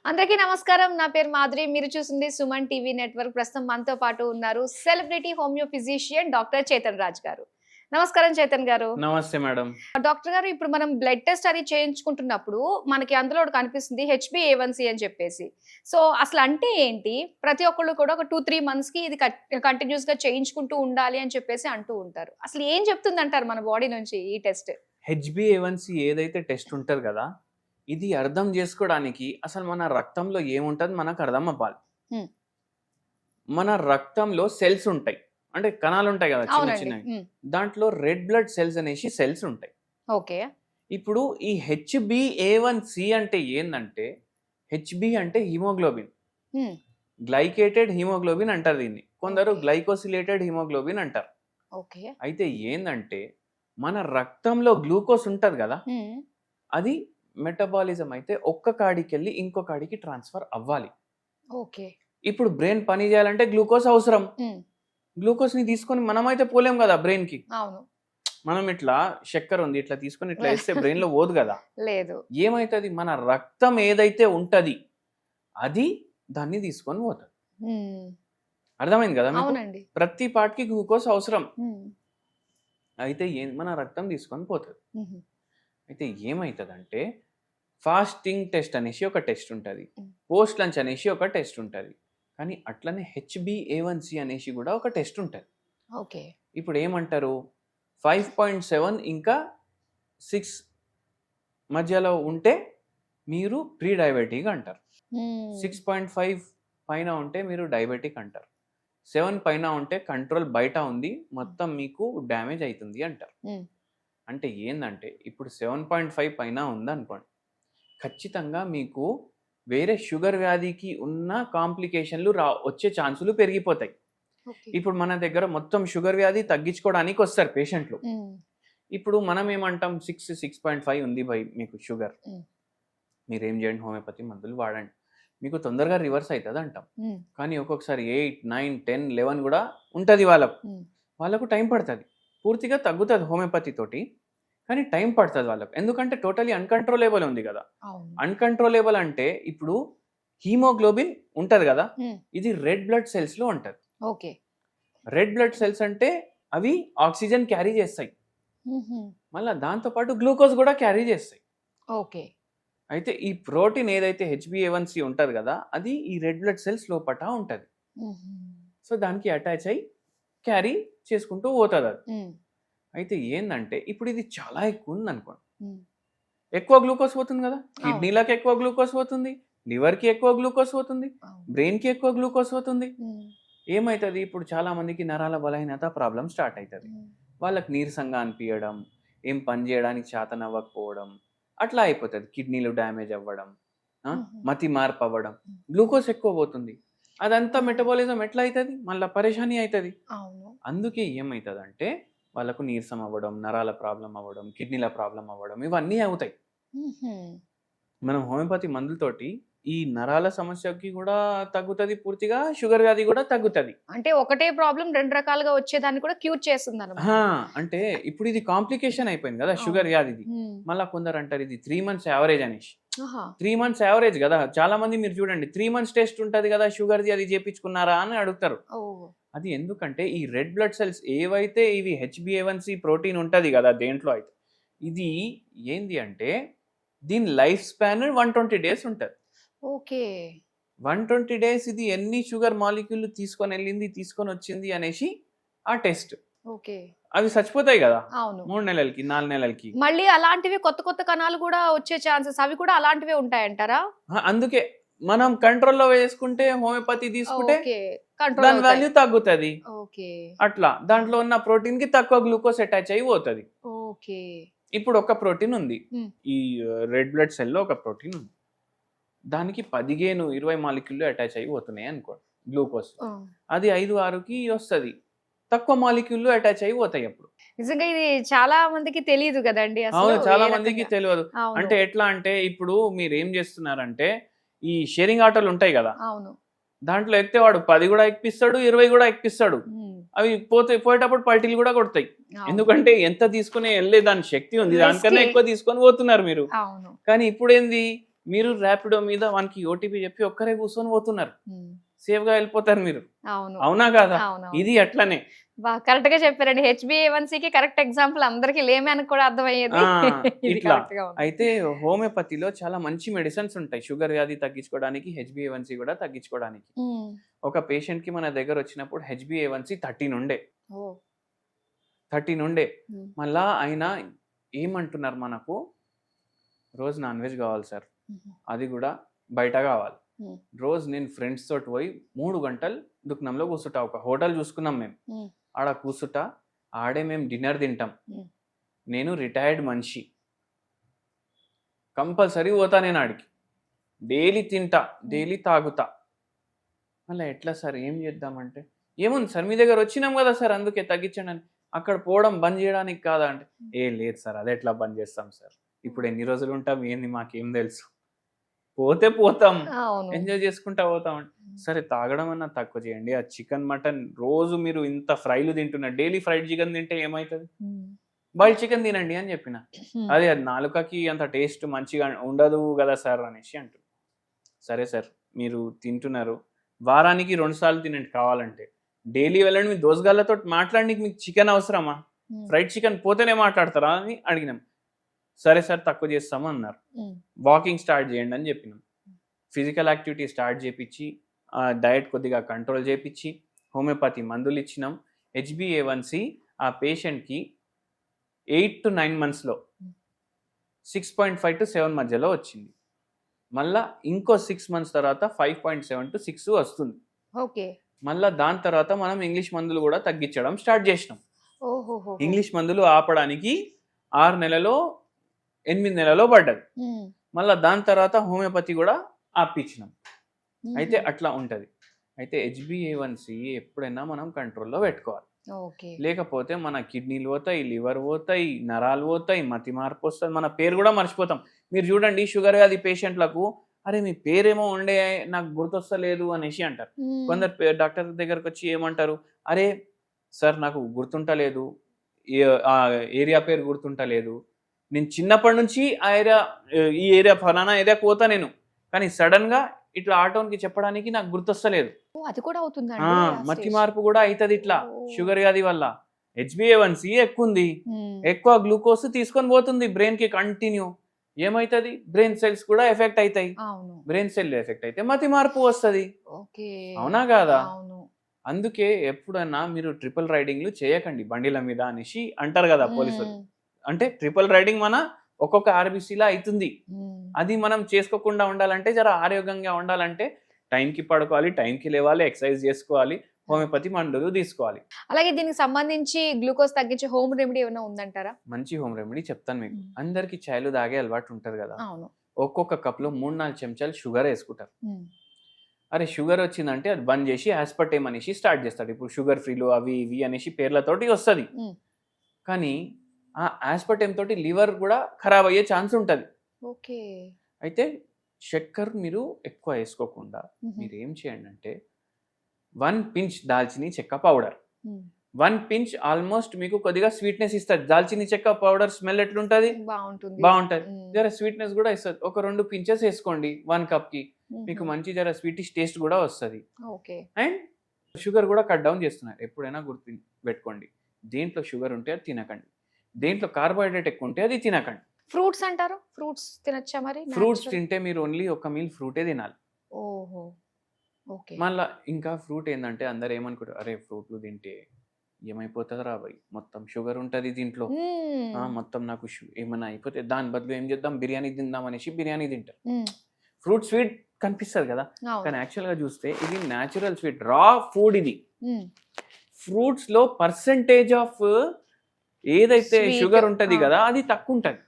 అందరికీ నమస్కారం. నా పేరు మాధురి. మీరు చూస్తుంది సుమన్ టీవీ నెట్వర్క్. ప్రస్తుతం మనతో పాటు ఉన్నారు celebrity homeo physician doctor Chetan Raj గారు. నమస్కారం చేతన్ గారు. నమస్తే మేడం. డాక్టర్ గారు, ఇప్పుడు మనం బ్లడ్ టెస్ట్ అది చేయించుకుంటున్నప్పుడు మనకి అందులో ఒకటి కనిపిస్తుంది HbA1c అని చెప్పేసి. సో అసలు అంటే ఏంటి? ప్రతి ఒక్కళ్ళు కూడా ఒక 2-3 మంత్స్ కి ఇది కంటిన్యూస్ గా చేయించుకుంటూ ఉండాలి అని చెప్పేసి అంటూ ఉంటారు. అసలు ఏం చెప్తుందంటారు మన బాడీ నుంచి ఈ టెస్ట్? HbA1c ఏదైతే టెస్ట్ ఉంటది కదా, ఇది అర్థం చేసుకోవడానికి అసలు మన రక్తంలో ఏముంటది మనకు అర్థం అవ్వాలి. మన రక్తంలో సెల్స్ ఉంటాయి, అంటే కణాలు ఉంటాయి కదా చిన్న చిన్నవి. దాంట్లో రెడ్ బ్లడ్ సెల్స్ అనేసి సెల్స్ ఉంటాయి. ఓకే. ఇప్పుడు ఈ HbA1c అంటే ఏంటంటే, HB అంటే హిమోగ్లోబిన్, గ్లైకేటెడ్ హిమోగ్లోబిన్ అంటారు దీన్ని. కొందరు గ్లైకోసిలేటెడ్ హిమోగ్లోబిన్ అంటారు. ఓకే. అయితే ఏంటంటే మన రక్తంలో గ్లూకోజ్ ఉంటది కదా, అది మెటబాలిజం అయితే ఒక్క కాడికి వెళ్ళి ఇంకో కాడికి ట్రాన్స్ఫర్ అవ్వాలి. ఓకే. ఇప్పుడు బ్రెయిన్ పని చేయాలంటే గ్లూకోజ్ అవసరం. గ్లూకోజ్ ని తీసుకొని మనమైతే పోలేం కదా బ్రెయిన్ కి. అవును. మనం ఇట్లా చక్కెర ఉంది ఇట్లా తీసుకొని ఇట్లా వేస్తే బ్రెయిన్ లో పోదు కదా. లేదు. ఏమైతుంది, మన రక్తం ఏదైతే ఉంటది అది దాన్ని తీసుకొని పోతుంది. అర్థమైంది కదా మీకు? అవునండి. ప్రతి పార్ట్ కి గ్లూకోజ్ అవసరం. అయితే మన రక్తం తీసుకొని పోతుంది. అయితే ఏమవుతుందంటే, ఫాస్టింగ్ టెస్ట్ అనేసి ఒక టెస్ట్ ఉంటుంది, పోస్ట్ లంచ్ అనేసి ఒక టెస్ట్ ఉంటుంది, కానీ అట్లనే HbA1c అనేసి కూడా ఒక టెస్ట్ ఉంటుంది. ఓకే. ఇప్పుడు ఏమంటారు, 5.7 ఇంకా 6 మధ్యలో ఉంటే మీరు ప్రీ డయాబెటిక్ అంటారు. 6.5 పైన ఉంటే మీరు డయాబెటిక్ అంటారు. 7 పైన ఉంటే కంట్రోల్ బయట ఉంది, మొత్తం మీకు డ్యామేజ్ అవుతుంది అంటారు. అంటే ఏంటంటే, ఇప్పుడు 7.5 పైన ఉందనుకోండి, ఖచ్చితంగా మీకు వేరే షుగర్ వ్యాధికి ఉన్న కాంప్లికేషన్లు వచ్చే ఛాన్సులు పెరిగిపోతాయి. ఇప్పుడు మన దగ్గర మొత్తం షుగర్ వ్యాధి తగ్గించుకోవడానికి వస్తారు పేషెంట్లు. ఇప్పుడు మనం ఏమంటాం, 6.5 ఉంది బై మీకు షుగర్, మీరేం చేయండి, హోమియోపతి మందులు వాడండి, మీకు తొందరగా రివర్స్ అవుతుంది అంటాం. కానీ ఒక్కొక్కసారి 8, 9, 10, 11 కూడా ఉంటుంది. వాళ్ళకు టైం పడుతుంది, పూర్తిగా తగ్గుతుంది హోమియోపతి తోటి, కానీ టైం పడుతుంది వాళ్ళకు. ఎందుకంటే టోటలీ అన్కంట్రోలేబుల్ ఉంది కదా. అన్కంట్రోలేబుల్ అంటే ఇప్పుడు హీమోగ్లోబిన్ ఉంటది కదా, ఇది రెడ్ బ్లడ్ సెల్స్ లో ఉంటది. ఓకే. రెడ్ బ్లడ్ సెల్స్ అంటే అవి ఆక్సిజన్ క్యారీ చేస్తాయి, మళ్ళీ దాంతో పాటు గ్లూకోజ్ కూడా క్యారీ చేస్తాయి. ఓకే. అయితే ఈ ప్రోటీన్ ఏదైతే HbA1c ఉంటది కదా, అది ఈ రెడ్ బ్లడ్ సెల్స్ లోపట ఉంటది. సో దానికి అటాచ్ అయ్యి క్యారీ చేసుకుంటూ పోతుంది అది. అయితే ఏంటంటే, ఇప్పుడు ఇది చాలా ఎక్కువ ఉంది అనుకోండి, ఎక్కువ గ్లూకోజ్ పోతుంది కదా, కిడ్నీలకు ఎక్కువ గ్లూకోజ్ పోతుంది, లివర్కి ఎక్కువ గ్లూకోజ్ పోతుంది, బ్రెయిన్కి ఎక్కువ గ్లూకోజ్ పోతుంది. ఏమవుతుంది, ఇప్పుడు చాలా మందికి నరాల బలహీనత ప్రాబ్లం స్టార్ట్ అవుతుంది. వాళ్ళకి నీరసంగా అనిపించడం, ఏం పని చేయడానికి చేతన అవ్వకపోవడం, అట్లా అయిపోతుంది. కిడ్నీలు డ్యామేజ్ అవ్వడం, మతి మార్పు అవ్వడం, గ్లూకోజ్ ఎక్కువ పోతుంది. అదంతా మెటబాలిజం ఎట్లా అవుతుంది, మళ్ళీ పరేషాని అవుతుంది. అందుకే ఏమవుతుంది అంటే, వాళ్ళకు నీరసం అవ్వడం, నరాల ప్రాబ్లం అవ్వడం, కిడ్నీల ప్రాబ్లం అవ్వడం, ఇవన్నీ అవుతాయి. మనం హోమియోపతి మందులతోటి ఈ నరాల సమస్యకి కూడా తగ్గుతుంది పూర్తిగా, షుగర్ వ్యాధి కూడా తగ్గుతుంది. అంటే ఒకటే ప్రాబ్లం 2 రకాలుగా వచ్చేదాన్ని కూడా క్యూర్ చేస్తుంది అన్నమాట. అంటే ఇప్పుడు ఇది కాంప్లికేషన్ అయిపోయింది కదా షుగర్ వ్యాధిది. మళ్ళీ కొందరు అంటారు ఇది 3 months యావరేజ్ అనేసి. 3 months యావరేజ్ కదా, చాలా మంది మీరు చూడండి 3 months టెస్ట్ ఉంటది కదా షుగర్ది, అది చేపించుకున్నారా అని అడుగుతారు. అది ఎందుకంటే ఈ రెడ్ బ్లడ్ సెల్స్ ఏవైతే ఇవి HbA1c ప్రోటీన్ ఉంటది కదా దేంట్లో అయితే, ఇది ఏంది అంటే దీని లైఫ్ స్పాన్ 120 days ఉంటది. ఓకే. 120 days ఇది ఎన్ని షుగర్ మాలిక్యూల్ తీసుకొని వెళ్ళింది, తీసుకొని వచ్చింది అనేసి ఆ టెస్ట్. ఓకే. అవి చచ్చిపోతాయి కదా 3 నెలలకి 4 నెలలకి. మళ్ళీ అలాంటివి కొత్త కొత్త కణాలు కూడా వచ్చే ఛాన్సెస్ అవి కూడా అలాంటివే ఉంటాయంటారా? అందుకే మనం కంట్రోల్లో వేసుకుంటే, హోమియోపతి తీసుకుంటే దాని వాల్యూ తగ్గుతుంది. అట్లా దాంట్లో ఉన్న ప్రోటీన్ కి తక్కువ గ్లూకోజ్ అటాచ్ అయి పోతుంది. ఇప్పుడు ఒక ప్రోటీన్ ఉంది, ఈ రెడ్ బ్లడ్ సెల్ లో ఒక ప్రోటీన్ ఉంది, దానికి 15-20 మాలిక్యూల్ అటాచ్ అయి పోతున్నాయి అనుకోండి గ్లూకోజ్. అది 5-6కి వస్తుంది, తక్కువ మాలిక్యూల్ అటాచ్ అయి పోతాయి. అప్పుడు నిజంగా ఇది చాలా మందికి తెలియదు కదండి. అవును, చాలా మందికి తెలియదు. అంటే ఎట్లా అంటే, ఇప్పుడు మీరు ఏం చేస్తున్నారంటే, ఈ షేరింగ్ ఆటోలు ఉంటాయి కదా, దాంట్లో ఎక్కితే వాడు 10 కూడా ఎక్కిస్తాడు, 20 కూడా ఎక్కిస్తాడు. అవి పోయేటప్పుడు పల్టీలు కూడా కొడతాయి. ఎందుకంటే ఎంత తీసుకునే వెళ్ళే దాని శక్తి ఉంది, దానికన్నా ఎక్కువ తీసుకొని పోతున్నారు మీరు. కానీ ఇప్పుడు ఏంది, మీరు ర్యాపిడో మీద వానికి ఓటీపీ చెప్పి ఒక్కరే కూర్చొని పోతున్నారు, సేఫ్ గా వెళ్ళిపోతారు మీరు. అవును అవునా కాదా? అవును ఇది అట్లనే కరెక్ట్ గా చెప్పారండి. HbA1c కి కరెక్ట్ ఎగ్జాంపుల్ అందరికి లేమని కూడా అర్థమయ్యేది. ఇది ఇట్లా కరెక్ట్ గా ఉంది. అయితే హోమియోపతిలో చాలా మంచి మెడిసిన్స్ ఉంటాయి షుగర్ వ్యాధి తగ్గించుకోవడానికి, HbA1c కూడా తగ్గించుకోవడానికి. ఒక పేషెంట్ కి మన దగ్గర వచ్చినప్పుడు HbA1c 13 ఉండే, ఓ 13 ఉండే. మళ్ళా ఆయన ఏమంటున్నారు, మనకు రోజు నాన్ వెజ్ కావాలి సార్, అది కూడా బయట కావాలి. రోజు నేను ఫ్రెండ్స్ తోటి పోయి 3 గంటలు దుకాణంలో కూర్చుంటా. ఒక హోటల్ చూసుకున్నాం మేము, ఆడ కూర్చుంటా, ఆడే మేము డిన్నర్ తింటాం. నేను రిటైర్డ్ మనిషి, కంపల్సరీ పోతా నేను ఆడికి, డైలీ తింటా, డైలీ తాగుతా. మళ్ళీ ఎట్లా సార్ ఏం చేద్దామంటే, ఏముంది సార్ మీ దగ్గర వచ్చినాం కదా సార్ అందుకే తగ్గించండి అని. అక్కడ పోవడం బంద్ చేయడానికి కాదా అంటే, ఏ లేదు సార్ అది ఎట్లా బంద్ చేస్తాం సార్, ఇప్పుడు ఎన్ని రోజులు ఉంటాం ఏంది మాకేం తెలుసు, పోతే పోతాం, ఎంజాయ్ చేసుకుంటా పోతాం అంటే. సరే తాగడం అన్నా తక్కువ చేయండి, ఆ చికెన్ మటన్ రోజు మీరు ఇంత ఫ్రైలు తింటున్నారు, డైలీ ఫ్రైడ్ చికెన్ తింటే ఏమవుతుంది, బాయిల్డ్ చికెన్ తినండి అని చెప్పిన. అది నాలుకకి అంత టేస్ట్ మంచిగా ఉండదు కదా సార్ అనేసి అంటుంది. సరే సార్ మీరు తింటున్నారు, వారానికి 2 సార్లు తినండి కావాలంటే, డైలీ వెళ్ళండి మీ దోసగాళ్ళతో మాట్లాడడానికి మీకు చికెన్ అవసరమా, ఫ్రైడ్ చికెన్ పోతేనే మాట్లాడతారా అని అడిగినాం. సరే సార్ తక్కువ చేస్తాము అన్నారు. వాకింగ్ స్టార్ట్ చేయండి అని చెప్పినాం. ఫిజికల్ యాక్టివిటీ స్టార్ట్ చేయించి, డయట్ కొద్దిగా కంట్రోల్ చేయించి, హోమియోపతి మందులు ఇచ్చినాం. HbA1c ఆ పేషెంట్కి 8 to 9 monthsలో 6.5 to 7 మధ్యలో వచ్చింది. మళ్ళా ఇంకో 6 months తర్వాత 5.7 to 6 వస్తుంది. ఓకే. మళ్ళా దాని తర్వాత మనం ఇంగ్లీష్ మందులు కూడా తగ్గించడం స్టార్ట్ చేసినాం. ఇంగ్లీష్ మందులు ఆపడానికి 6 నెలలో 8 నెలలో పడ్డది. మళ్ళా దాని తర్వాత హోమియోపతి కూడా ఆపించినాం. అయితే అట్లా ఉంటది. అయితే HbA1c ఎప్పుడైనా మనం కంట్రోల్లో పెట్టుకోవాలి, లేకపోతే మన కిడ్నీలు పోతాయి, లివర్ పోతాయి, నరాలు పోతాయి, మతి మార్పు వస్తుంది, మన పేరు కూడా మర్చిపోతాం. మీరు చూడండి షుగర్ వ్యాధి పేషెంట్లకు, అరే మీ పేరేమో ఉండే నాకు గుర్తొస్తలేదు అనేసి అంటారు. కొందరు డాక్టర్ దగ్గరకు వచ్చి ఏమంటారు, అరే సార్ నాకు గుర్తుంటలేదు, ఆ ఏరియా పేరు గుర్తుంటలేదు, నేను చిన్నప్పటి నుంచి ఈ ఏరియా ఫలానా ఏరియాకి పోతా నేను, కానీ సడన్ గా ఇట్లా ఆటోన్కి చెప్పడానికి నాకు గుర్తొస్తలేదు. అది కూడా అవుతుంది, మతి మార్పు కూడా అవుతుంది ఇట్లా షుగర్ వ్యాధి వల్ల. HbA1c ఎక్కువ ఉంది, ఎక్కువ గ్లూకోజ్ తీసుకొని పోతుంది బ్రెయిన్ కి కంటిన్యూ, ఏమైతుంది బ్రెయిన్ సెల్స్ కూడా ఎఫెక్ట్ అవుతాయి. బ్రెయిన్ సెల్ ఎఫెక్ట్ అయితే మతి మార్పు వస్తుంది. అవునా కాదా? అందుకే ఎప్పుడన్నా మీరు ట్రిపుల్ రైడింగ్లు చేయకండి బండిల మీద అనేసి అంటారు కదా పోలీసులు. అంటే ట్రిపుల్ రైడింగ్ మన ఒక్కొక్క RBCలా అవుతుంది. అది మనం చేసుకోకుండా ఉండాలంటే, జర ఆరోగ్యంగా ఉండాలంటే టైంకి పడుకోవాలి, టైంకి లేవాలి, ఎక్సర్సైజ్ చేసుకోవాలి, హోమియోపతి మందులు తీసుకోవాలి. అలాగే దీనికి సంబంధించి గ్లూకోజ్ తగ్గించే హోమ్ రెమెడీ ఏమైనా ఉందంటారా? మంచి హోమ్ రెమెడీ చెప్తాను మీకు. అందరికి చాయ్లు తాగే అలవాటు ఉంటది కదా, ఒక్కొక్క కప్ లో 3-4 చెంచాలు షుగర్ వేసుకుంటారు. అరే షుగర్ వచ్చిందంటే అది బంద్ చేసి ఆస్పర్టేమ్ అనేసి స్టార్ట్ చేస్తాడు. ఇప్పుడు షుగర్ ఫ్రీలు అవి ఇవి అనేసి పేర్లతోటి వస్తుంది, కానీ ఆ ఆస్పర్టేమ్ తోటి లివర్ కూడా ఖరాబ్ అయ్యే ఛాన్స్ ఉంటుంది. అయితే చక్కెర మీరు ఎక్కువ వేసుకోకుండా మీరు ఏం చేయండి అంటే 1 pinch దాల్చిని చెక్క పౌడర్, 1 pinch ఆల్మోస్ట్ మీకు కొద్దిగా స్వీట్నెస్ ఇస్తుంది. దాల్చిని చెక్క పౌడర్ స్మెల్ ఎట్లుంటది, బాగుంటది, జర స్వీట్నెస్ కూడా ఇస్తుంది. ఒక 2 pinches వేసుకోండి 1 cup కి, మీకు మంచి జర స్వీటిష్ టేస్ట్ కూడా వస్తుంది. అండ్ షుగర్ కూడా కట్ డౌన్ చేస్తున్నారు. ఎప్పుడైనా గుర్తు పెట్టుకోండి, దేంట్లో షుగర్ ఉంటే అది తినకండి, దేంట్లో కార్బోహైడ్రేట్ ఎక్కువ ఉంటే అది తినకండి. ఫ్రూట్స్ అంటారు, ఫ్రూట్స్ తినచ్చా మరి? ఫ్రూట్స్ తింటే మీరు ఓన్లీ ఒక మీల్ ఫ్రూటే తినాలి. మళ్ళీ ఇంకా ఫ్రూట్ ఏంటంటే అందరు ఏమనుకుంటారు, అరే ఫ్రూట్లు తింటే ఏమైపోతుంది రా భయ్, మొత్తం షుగర్ ఉంటుంది దీంట్లో, మొత్తం నాకు ఏమైనా అయిపోతే దాని బదులు ఏం చేద్దాం బిర్యానీ తిందాం అనేసి బిర్యానీ తింటారు. ఫ్రూట్ స్వీట్ కనిపిస్తుంది కదా, కానీ యాక్చువల్ గా చూస్తే ఇది న్యాచురల్ స్వీట్, రా ఫుడ్ ఇది. ఫ్రూట్స్ లో పర్సెంటేజ్ ఆఫ్ ఏదైతే షుగర్ ఉంటది కదా అది తక్కువ ఉంటది.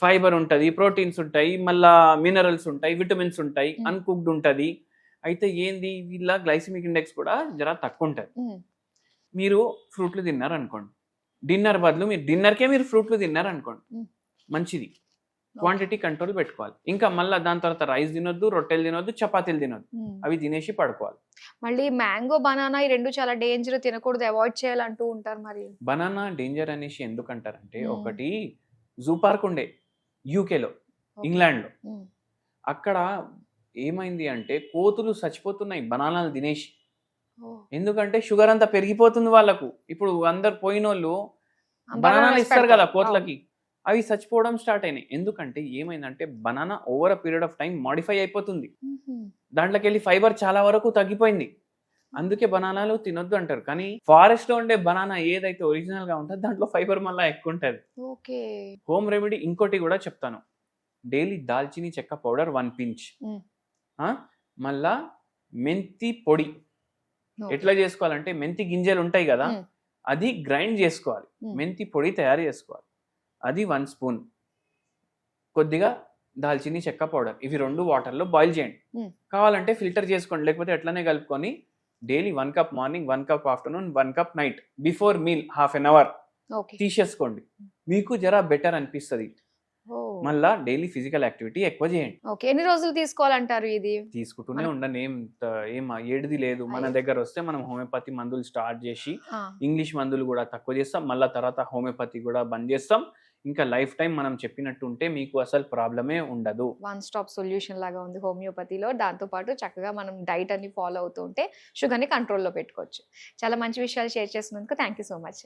ఫైబర్ ఉంటది, ప్రోటీన్స్ ఉంటాయి, మళ్ళా మినరల్స్ ఉంటాయి, విటమిన్స్ ఉంటాయి, అన్కుక్డ్ ఉంటది. అయితే ఏంది వీళ్ళ గ్లైసిమిక్ ఇండెక్స్ కూడా జర తక్కువ ఉంటది. మీరు ఫ్రూట్లు తిన్నారు అనుకోండి, డిన్నర్ బదులు మీరు డిన్నర్కే మీరు ఫ్రూట్లు తిన్నారు అనుకోండి, మంచిది. క్వాంటిటీ కంట్రోల్ పెట్టుకోవాలి. ఇంకా మళ్ళీ దాని తర్వాత రైస్ తినొద్దు, రొట్టెలు తినొద్దు, చపాతీలు తినొద్దు, అవి తినేసి పడుకోవాలి. మళ్ళీ మ్యాంగో, బనానా ఈ రెండు చాలా డేంజర్, తినకూడదు, అవాయిడ్ చేయాలంటూ ఉంటారు. మరి బనానా డేంజర్ అనేసి ఎందుకంటారంటే, ఒకటి జూ పార్క్ ఉండే యూకేలో, ఇంగ్లాండ్లో, అక్కడ ఏమైంది అంటే కోతులు చచ్చిపోతున్నాయి బనానాలు తినేసి. ఎందుకంటే షుగర్ అంతా పెరిగిపోతుంది వాళ్ళకు. ఇప్పుడు అందరు పోయినోళ్ళు బనానాలు ఇస్తారు కదా కోతులకి, అవి చచ్చిపోవడం స్టార్ట్ అయినాయి. ఎందుకంటే ఏమైందంటే banana over a period of time modify అయిపోతుంది, దాంట్లోకి వెళ్ళి ఫైబర్ చాలా వరకు తగ్గిపోయింది. అందుకే బనానాలు తినొద్దు అంటారు. కానీ ఫారెస్ట్ లో ఉండే బనానా ఏదైతే ఒరిజినల్ గా ఉంటుందో దాంట్లో ఫైబర్ మళ్ళీ ఎక్కువ ఉంటుంది. హోమ్ రెమెడీ ఇంకోటి కూడా చెప్తాను. డైలీ దాల్చిని చెక్క పౌడర్ 1 pinch, మళ్ళా మెంతి పొడి. ఎట్లా చేసుకోవాలంటే మెంతి గింజలు ఉంటాయి కదా, అది గ్రైండ్ చేసుకోవాలి, మెంతి పొడి తయారు చేసుకోవాలి, అది 1 spoon, కొద్దిగా దాల్చిని చెక్క పౌడర్, ఇవి 2 వాటర్లో బాయిల్ చేయండి. కావాలంటే ఫిల్టర్ చేసుకోండి, లేకపోతే ఎట్లనే కలుపుకొని daily 1 cup morning, 1 cup afternoon, 1 cup night, before meal ½ an hour తీసేసుకోండి. మీకు జరా బెటర్ అనిపిస్తుంది. మళ్ళా డైలీ ఫిజికల్ యాక్టివిటీ ఎక్కువ చేయండి. ఎన్ని రోజులు తీసుకోవాలంటారు? ఇది తీసుకుంటూనే ఉండండి, ఏం ఏడిది లేదు. మన దగ్గర వస్తే మనం హోమియోపతి మందులు స్టార్ట్ చేసి ఇంగ్లీష్ మందులు కూడా తక్కువ చేస్తాం, మళ్ళీ తర్వాత హోమియోపతి కూడా బంద్ చేస్తాం. ఇంకా లైఫ్ టైం మనం చెప్పినట్టు ఉంటే మీకు అసలు ప్రాబ్లమే ఉండదు. 1 stop సొల్యూషన్ లాగా ఉంది హోమియోపతిలో. దాంతో పాటు చక్కగా మనం డైట్ అన్ని ఫాలో అవుతూ ఉంటే షుగర్ని కంట్రోల్లో పెట్టుకోవచ్చు. చాలా మంచి విషయాలు షేర్ చేసినందుకు థ్యాంక్ యూ సో మచ్.